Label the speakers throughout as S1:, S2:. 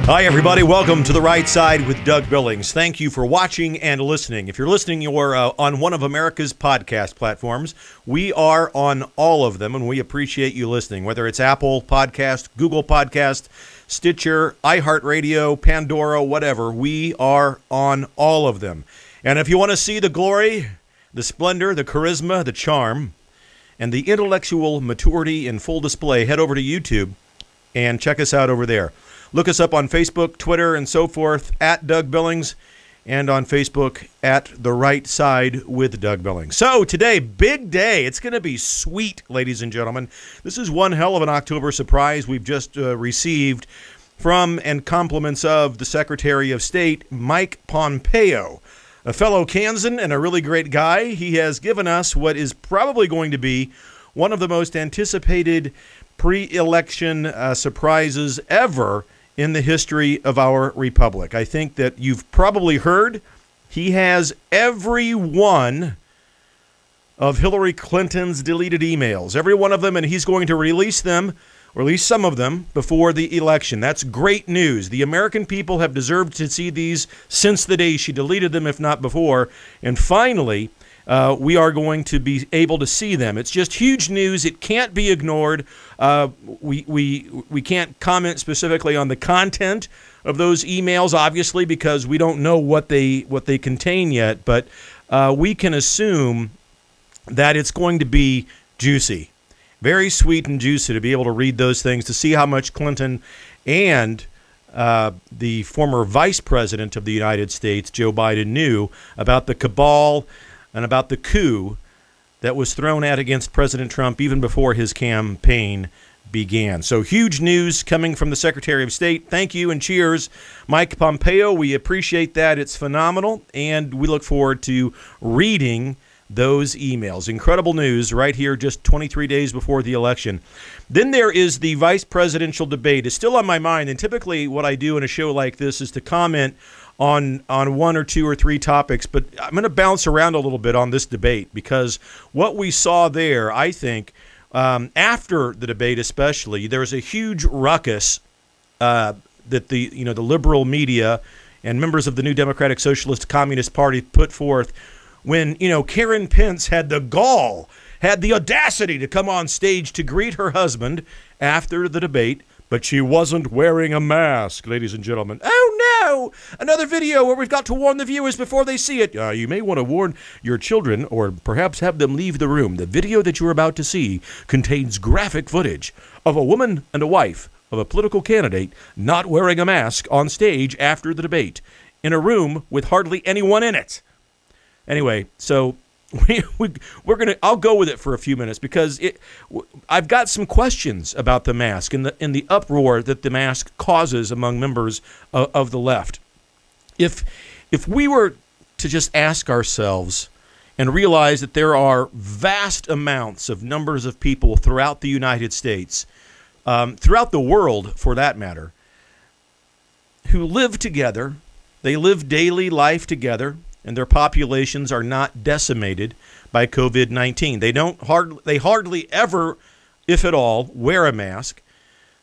S1: Hi, everybody. Welcome to The Right Side with Doug Billings. Thank you for watching and listening. If you're listening, you're on one of America's podcast platforms. We are on all of them, and we appreciate you listening, whether it's Apple Podcast, Google Podcast, Stitcher, iHeartRadio, Pandora, whatever. We are on all of them. And if you want to see the glory, the splendor, the charisma, the charm, and the intellectual maturity in full display, head over to YouTube and check us out over there. Look us up on Facebook, Twitter, and so forth, at Doug Billings, and on Facebook at The Right Side with Doug Billings. So today, big day. It's going to be sweet, ladies and gentlemen. This is one hell of an October surprise we've just received from and compliments of the Secretary of State, Mike Pompeo, a fellow Kansan and a really great guy. He has given us what is probably going to be one of the most anticipated pre-election surprises ever in the history of our republic. I think that you've probably heard he has every one of Hillary Clinton's deleted emails, every one of them, and he's going to release them, or at least some of them, before the election. That's great news. The American people have deserved to see these since the day she deleted them, if not before, and finally, we are going to be able to see them. It's just huge news. It can't be ignored. We can't comment specifically on the content of those emails, obviously, because we don't know what they contain yet. But we can assume that it's going to be juicy, very sweet and juicy to be able to read those things, to see how much Clinton and the former vice president of the United States, Joe Biden, knew about the cabal and about the coup that was thrown out against President Trump even before his campaign began. So huge news coming from the Secretary of State. Thank you and cheers, Mike Pompeo. We appreciate that. It's phenomenal, and we look forward to reading those emails. Incredible news right here just 23 days before the election. Then there is the vice presidential debate. It's still on my mind, and typically what I do in a show like this is to comment on one or two or three topics, but I'm going to bounce around a little bit on this debate because what we saw there, I think, after the debate especially, there was a huge ruckus that the liberal media and members of the New Democratic Socialist Communist Party put forth when, Karen Pence had the gall, had the audacity to come on stage to greet her husband after the debate, but she wasn't wearing a mask, ladies and gentlemen. Oh, no! Another video where we've got to warn the viewers before they see it. You may want to warn your children or perhaps have them leave the room. The video that you're about to see contains graphic footage of a woman and a wife of a political candidate not wearing a mask on stage after the debate in a room with hardly anyone in it. Anyway, so I'll go with it for a few minutes because I've got some questions about the mask and the uproar that the mask causes among members of the left. If we were to just ask ourselves and realize that there are vast amounts of numbers of people throughout the United States, throughout the world for that matter, who live together, they live daily life together, and their populations are not decimated by COVID-19. They hardly ever, if at all, wear a mask.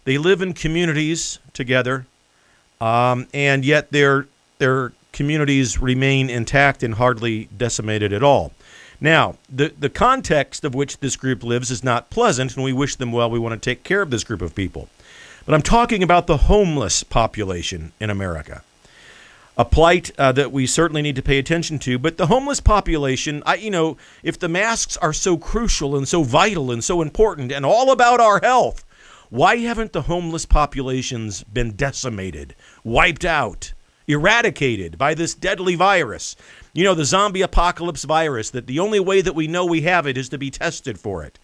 S1: They live in communities together, and yet their communities remain intact and hardly decimated at all. Now, the context of which this group lives is not pleasant, and we wish them well. We want to take care of this group of people. But I'm talking about the homeless population in America. A plight that we certainly need to pay attention to. But the homeless population, if the masks are so crucial and so vital and so important and all about our health, why haven't the homeless populations been decimated, wiped out, eradicated by this deadly virus? The zombie apocalypse virus, that the only way that we know we have it is to be tested for it.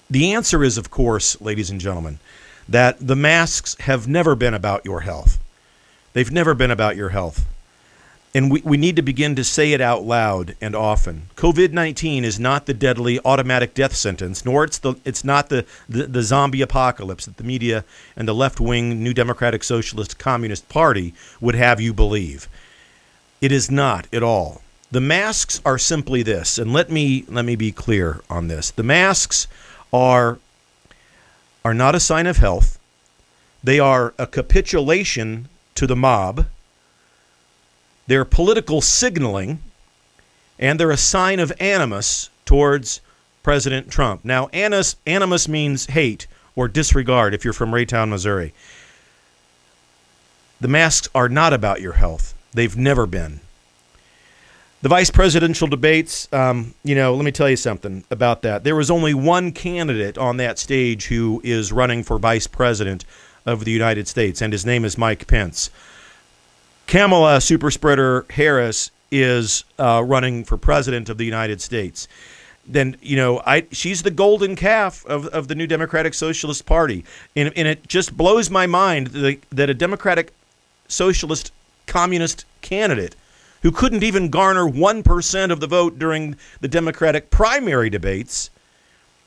S1: The answer is, of course, ladies and gentlemen, that the masks have never been about your health. They've never been about your health. And we need to begin to say it out loud and often. COVID-19 is not the deadly automatic death sentence, nor it's not the zombie apocalypse that the media and the left-wing New Democratic Socialist Communist Party would have you believe. It is not at all. The masks are simply this, and let me be clear on this. The masks are are not a sign of health. They are a capitulation to the mob. They're political signaling, and they're a sign of animus towards President Trump. Now, animus means hate or disregard if you're from Raytown, Missouri. The masks are not about your health. They've never been. The vice presidential debates, let me tell you something about that. There was only one candidate on that stage who is running for vice president of the United States, and his name is Mike Pence. Kamala Superspreader Harris is running for president of the United States. Then, she's the golden calf of the new Democratic Socialist Party. And it just blows my mind that a Democratic Socialist Communist candidate who couldn't even garner 1% of the vote during the Democratic primary debates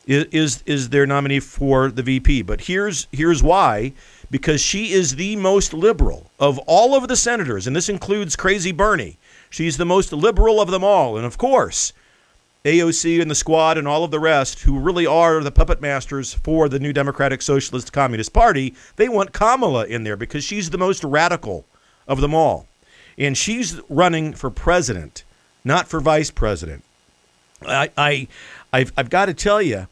S1: is their nominee for the VP. But here's why. Because she is the most liberal of all of the senators, and this includes Crazy Bernie. She's the most liberal of them all. And, of course, AOC and the squad and all of the rest, who really are the puppet masters for the new Democratic Socialist Communist Party, they want Kamala in there because she's the most radical of them all. And she's running for president, not for vice president. I've got to tell you,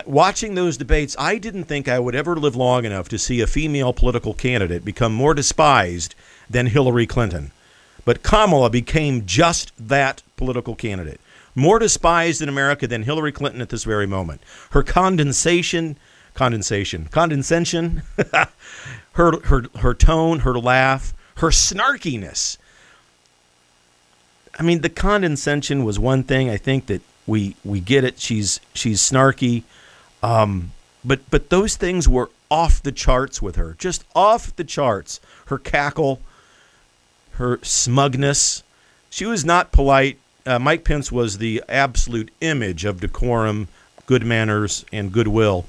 S1: watching those debates, I didn't think I would ever live long enough to see a female political candidate become more despised than Hillary Clinton. But Kamala became just that political candidate. More despised in America than Hillary Clinton at this very moment. Her condescension, her tone, her laugh, her snarkiness. I mean, the condescension was one thing. I think that we get it. She's snarky. But those things were off the charts with her, just off the charts. Her cackle, her smugness. She was not polite. Mike Pence was the absolute image of decorum, good manners, and goodwill.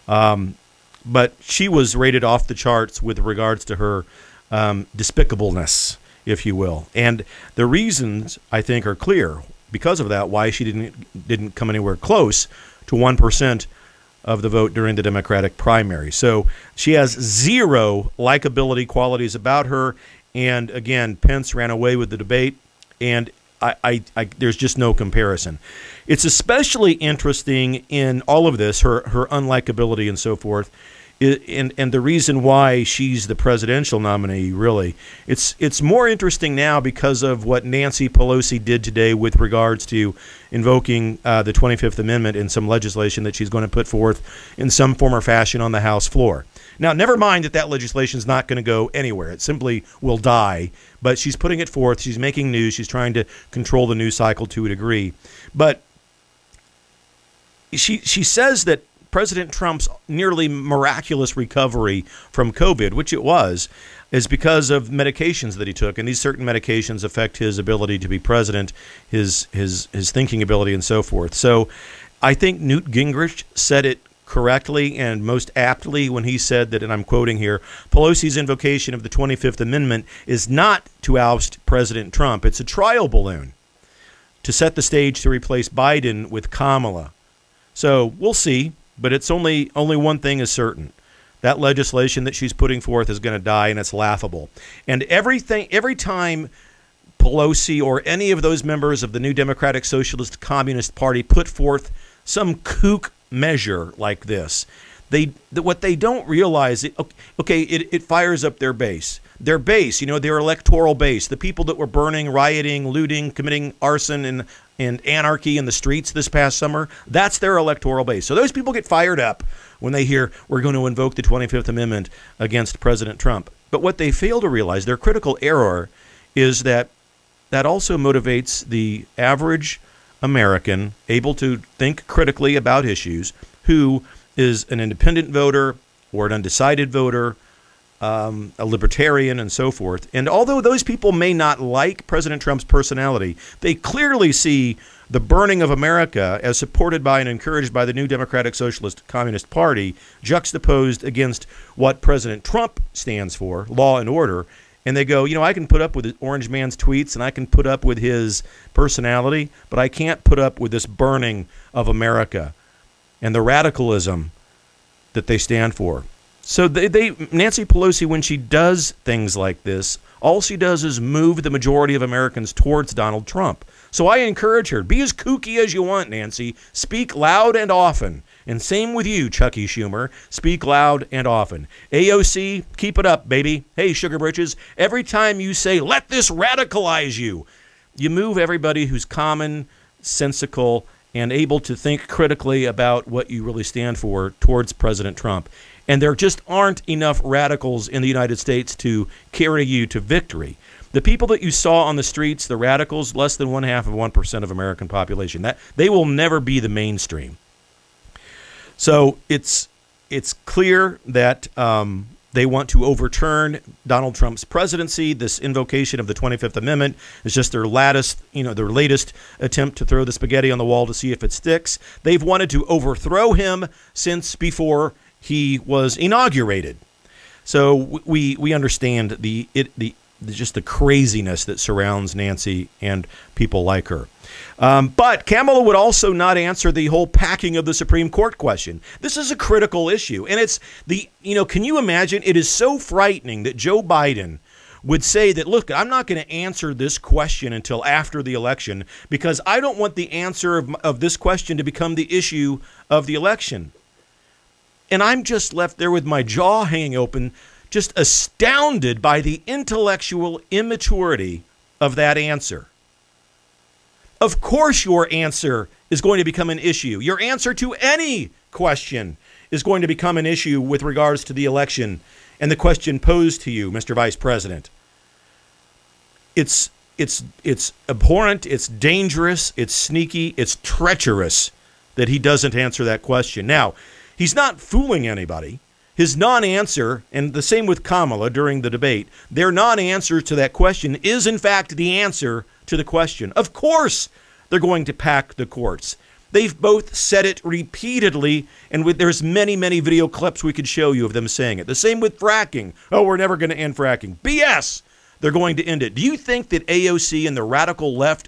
S1: But she was rated off the charts with regards to her despicableness, if you will. And the reasons, I think, are clear because of that, why she didn't come anywhere close to 1% of the vote during the Democratic primary. So she has zero likability qualities about her. And again, Pence ran away with the debate, and there's just no comparison. It's especially interesting in all of this, her unlikability and so forth, and the reason why she's the presidential nominee, really. It's more interesting now because of what Nancy Pelosi did today with regards to invoking the 25th Amendment in some legislation that she's going to put forth in some form or fashion on the House floor. Now, never mind that legislation is not going to go anywhere. It simply will die. But she's putting it forth. She's making news. She's trying to control the news cycle to a degree. But she says that President Trump's nearly miraculous recovery from COVID, which it was, is because of medications that he took. And these certain medications affect his ability to be president, his thinking ability, and so forth. So I think Newt Gingrich said it correctly and most aptly when he said that, and I'm quoting here, Pelosi's invocation of the 25th Amendment is not to oust President Trump. It's a trial balloon to set the stage to replace Biden with Kamala. So we'll see, but it's only one thing is certain. That legislation that she's putting forth is going to die, and it's laughable. And every time Pelosi or any of those members of the new Democratic Socialist Communist Party put forth some kook measure like this, what they don't realize, it fires up their base. Their base, their electoral base, the people that were burning, rioting, looting, committing arson and anarchy in the streets this past summer, that's their electoral base. So those people get fired up when they hear we're going to invoke the 25th Amendment against President Trump. But what they fail to realize, their critical error, is that also motivates the average American able to think critically about issues, who is an independent voter or an undecided voter, a libertarian, and so forth. And although those people may not like President Trump's personality, they clearly see the burning of America as supported by and encouraged by the new Democratic Socialist Communist Party, juxtaposed against what President Trump stands for, law and order. And they go, I can put up with the Orange Man's tweets and I can put up with his personality, but I can't put up with this burning of America and the radicalism that they stand for. So Nancy Pelosi, when she does things like this, all she does is move the majority of Americans towards Donald Trump. So I encourage her, be as kooky as you want, Nancy. Speak loud and often. And same with you, Chucky Schumer. Speak loud and often. AOC, keep it up, baby. Hey, Sugar Britches, every time you say, let this radicalize you, you move everybody who's common, sensical, and able to think critically about what you really stand for towards President Trump. And there just aren't enough radicals in the United States to carry you to victory. The people that you saw on the streets, the radicals, less than 0.5% of American population, that they will never be the mainstream. So it's clear that they want to overturn Donald Trump's presidency. This invocation of the 25th Amendment is just their latest attempt to throw the spaghetti on the wall to see if it sticks. They've wanted to overthrow him since before he was inaugurated. So we understand just the craziness that surrounds Nancy and people like her. But Kamala would also not answer the whole packing of the Supreme Court question. This is a critical issue. And it's can you imagine? It is so frightening that Joe Biden would say that, look, I'm not going to answer this question until after the election because I don't want the answer of this question to become the issue of the election. And I'm just left there with my jaw hanging open, just astounded by the intellectual immaturity of that answer. Of course your answer is going to become an issue. Your answer to any question is going to become an issue with regards to the election and the question posed to you, Mr. Vice President. It's abhorrent, it's dangerous, it's sneaky, it's treacherous that he doesn't answer that question. Now, he's not fooling anybody. His non-answer, and the same with Kamala during the debate, their non-answer to that question is, in fact, the answer to the question. Of course they're going to pack the courts. They've both said it repeatedly, and there's many, many video clips we could show you of them saying it. The same with fracking. Oh, we're never going to end fracking. BS! They're going to end it. Do you think that AOC and the radical left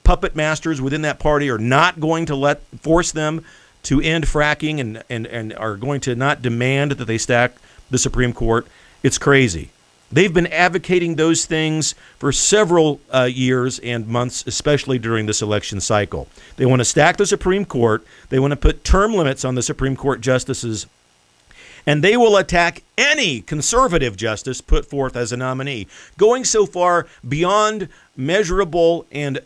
S1: puppet masters within that party are not going to force them to end fracking and are going to not demand that they stack the Supreme Court? It's crazy. They've been advocating those things for several years and months, especially during this election cycle. They want to stack the Supreme Court. They want to put term limits on the Supreme Court justices. And they will attack any conservative justice put forth as a nominee, going so far beyond measurable and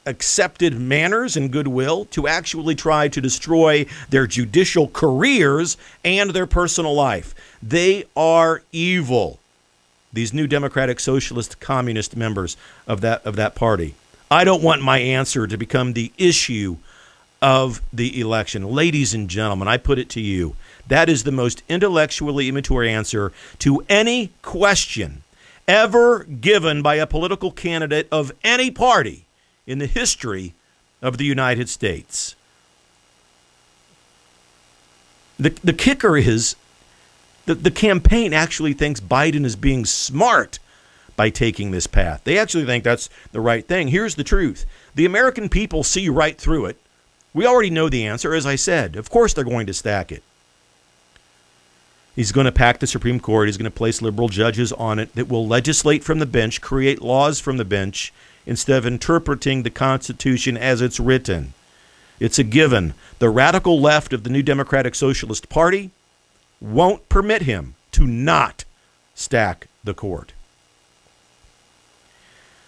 S1: accepted manners and goodwill to actually try to destroy their judicial careers and their personal life. They are evil, these new Democratic Socialist Communist members of that party. I don't want my answer to become the issue of the election. Ladies and gentlemen, I put it to you. That is the most intellectually immature answer to any question ever given by a political candidate of any party in the history of the United States. The kicker is that the campaign actually thinks Biden is being smart by taking this path. They actually think that's the right thing. Here's the truth. The American people see right through it. We already know the answer, as I said. Of course they're going to stack it. He's going to pack the Supreme Court. He's going to place liberal judges on it that will legislate from the bench, create laws from the bench, instead of interpreting the Constitution as it's written. It's a given. The radical left of the New Democratic Socialist Party won't permit him to not stack the court.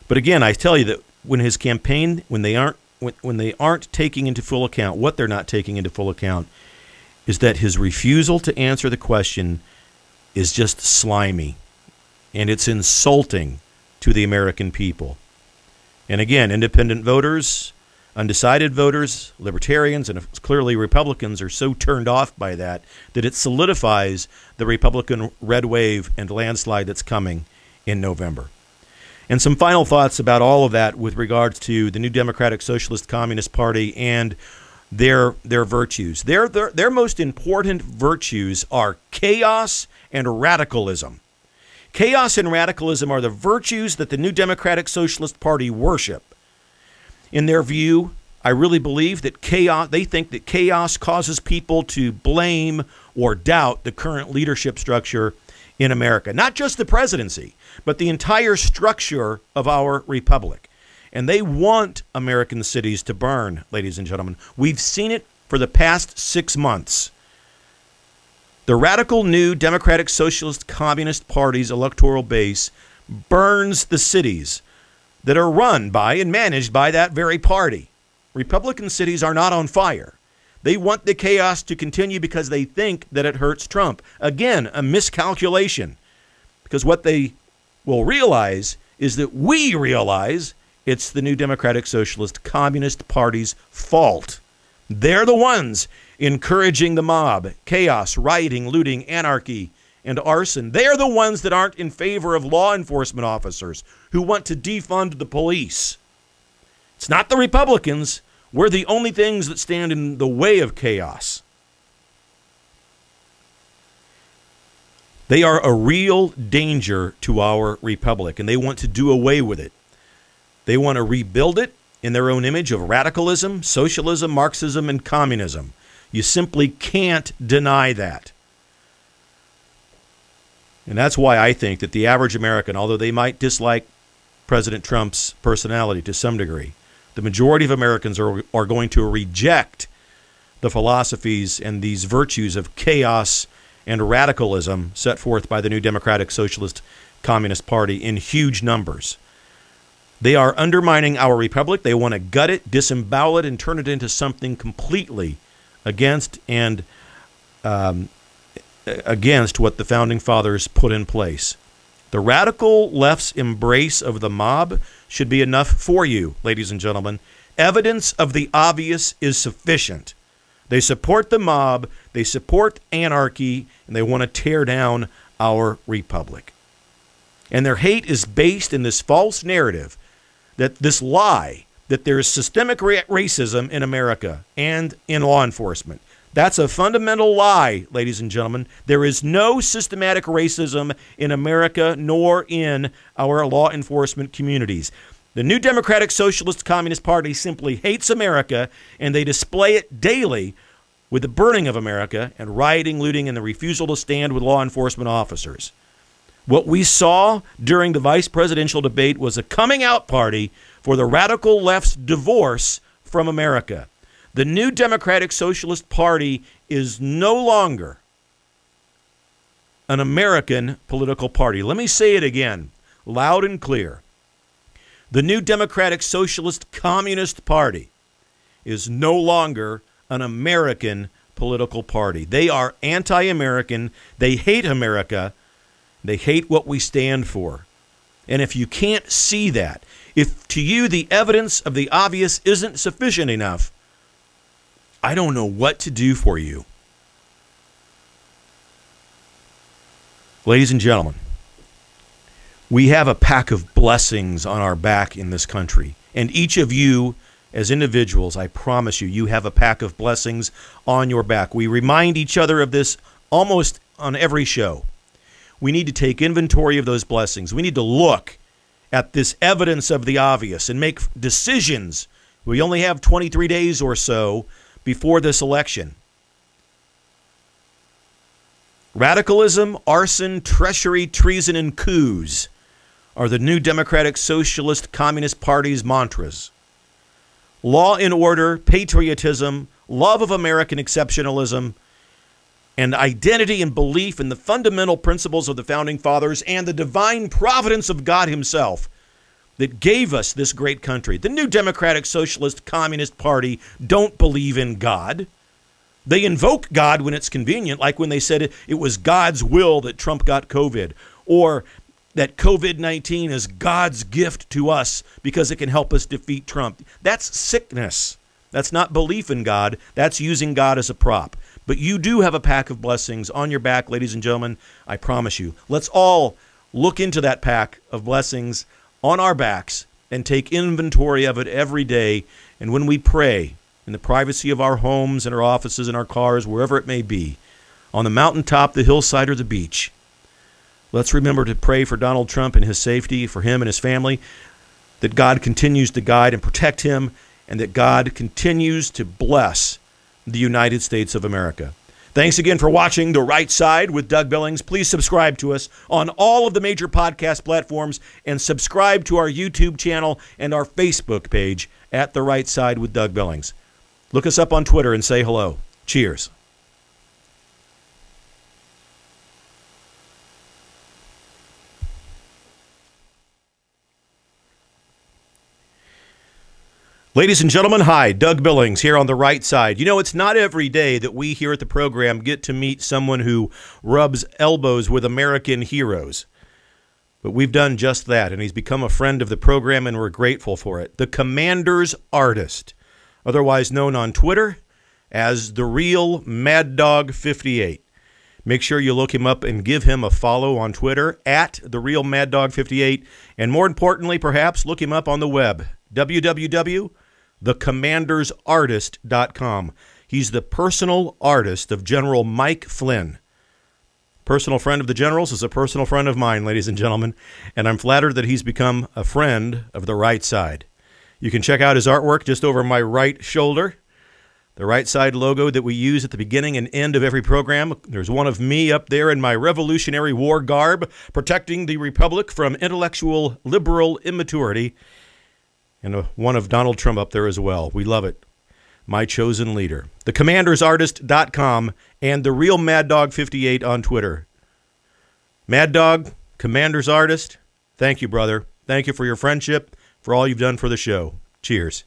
S1: But again, I tell you that when his campaign, when they aren't taking into full account, what they're not taking into full account is that his refusal to answer the question is just slimy, and it's insulting to the American people. And again, independent voters, undecided voters, libertarians, and clearly Republicans are so turned off by that it solidifies the Republican red wave and landslide that's coming in November. And some final thoughts about all of that with regards to the New Democratic Socialist Communist Party and their virtues. Their most important virtues are chaos and radicalism. Chaos and radicalism are the virtues that the New Democratic Socialist Party worship. In their view, I really believe that they think that chaos causes people to blame or doubt the current leadership structure in America. Not just the presidency, but the entire structure of our republic. And they want American cities to burn, ladies and gentlemen. We've seen it for the past 6 months. The radical new Democratic Socialist Communist Party's electoral base burns the cities that are run by and managed by that very party. Republican cities are not on fire. They want the chaos to continue because they think that it hurts Trump. Again, a miscalculation. Because what they will realize is that we realize it's the new Democratic Socialist Communist Party's fault. They're the ones encouraging the mob, chaos, rioting, looting, anarchy, and arson. They're the ones that aren't in favor of law enforcement officers who want to defund the police. It's not the Republicans. We're the only things that stand in the way of chaos. They are a real danger to our republic, and they want to do away with it. They want to rebuild it in their own image of radicalism, socialism, Marxism, and communism. You simply can't deny that. And that's why I think that the average American, although they might dislike President Trump's personality to some degree, the majority of Americans are going to reject the philosophies and these virtues of chaos and radicalism set forth by the new Democratic Socialist Communist Party in huge numbers. They are undermining our republic. They want to gut it, disembowel it, and turn it into something completely against what the Founding Fathers put in place. The radical left's embrace of the mob should be enough for you, ladies and gentlemen. Evidence of the obvious is sufficient. They support the mob, they support anarchy, and they want to tear down our republic. And their hate is based in this false narrative, that this lie, that there is systemic racism in America and in law enforcement. That's a fundamental lie, ladies and gentlemen. There is no systematic racism in America nor in our law enforcement communities. The new Democratic Socialist Communist Party simply hates America, and they display it daily with the burning of America and rioting, looting, and the refusal to stand with law enforcement officers. What we saw during the vice presidential debate was a coming out party for the radical left's divorce from America. The new Democratic Socialist Party is no longer an American political party. Let me say it again, loud and clear. The new Democratic Socialist Communist Party is no longer an American political party. They are anti-American. They hate America. They hate what we stand for. And if you can't see that, if to you the evidence of the obvious isn't sufficient enough, I don't know what to do for you. Ladies and gentlemen, we have a pack of blessings on our back in this country. And each of you, as individuals, I promise you, you have a pack of blessings on your back. We remind each other of this almost on every show. We need to take inventory of those blessings. We need to look at this evidence of the obvious and make decisions. We only have 23 days or so before this election. Radicalism, arson, treachery, treason, and coups are the new Democratic Socialist Communist Party's mantras. Law and order, patriotism, love of American exceptionalism, and identity and belief in the fundamental principles of the Founding Fathers and the divine providence of God himself that gave us this great country. The new Democratic Socialist Communist Party don't believe in God. They invoke God when it's convenient, like when they said it was God's will that Trump got COVID, or that COVID-19 is God's gift to us because it can help us defeat Trump. That's sickness. That's not belief in God. That's using God as a prop. But you do have a pack of blessings on your back, ladies and gentlemen. I promise you. Let's all look into that pack of blessings on our backs and take inventory of it every day. And when we pray in the privacy of our homes and our offices and our cars, wherever it may be, on the mountaintop, the hillside, or the beach, let's remember to pray for Donald Trump and his safety, for him and his family, that God continues to guide and protect him, and that God continues to bless the United States of America. Thanks again for watching The Right Side with Doug Billings. Please subscribe to us on all of the major podcast platforms and subscribe to our YouTube channel and our Facebook page at The Right Side with Doug Billings. Look us up on Twitter and say hello. Cheers. Ladies and gentlemen, hi, Doug Billings here on The Right Side. You know, it's not every day that we here at the program get to meet someone who rubs elbows with American heroes. But we've done just that, and he's become a friend of the program, and we're grateful for it. The Commander's Artist, otherwise known on Twitter as The Real Mad Dog 58. Make sure you look him up and give him a follow on Twitter at The Real Mad Dog 58. And more importantly, perhaps, look him up on the web, www.thecommandersartist.com. He's the personal artist of General Mike Flynn. Personal friend of the General's is a personal friend of mine, ladies and gentlemen, and I'm flattered that he's become a friend of The Right Side. You can check out his artwork just over my right shoulder. The Right Side logo that we use at the beginning and end of every program. There's one of me up there in my Revolutionary War garb, protecting the Republic from intellectual liberal immaturity. And one of Donald Trump up there as well. We love it. My chosen leader. TheCommandersArtist.com and The Real Mad Dog 58 on Twitter. Mad Dog, Commander's Artist, thank you, brother. Thank you for your friendship, for all you've done for the show. Cheers.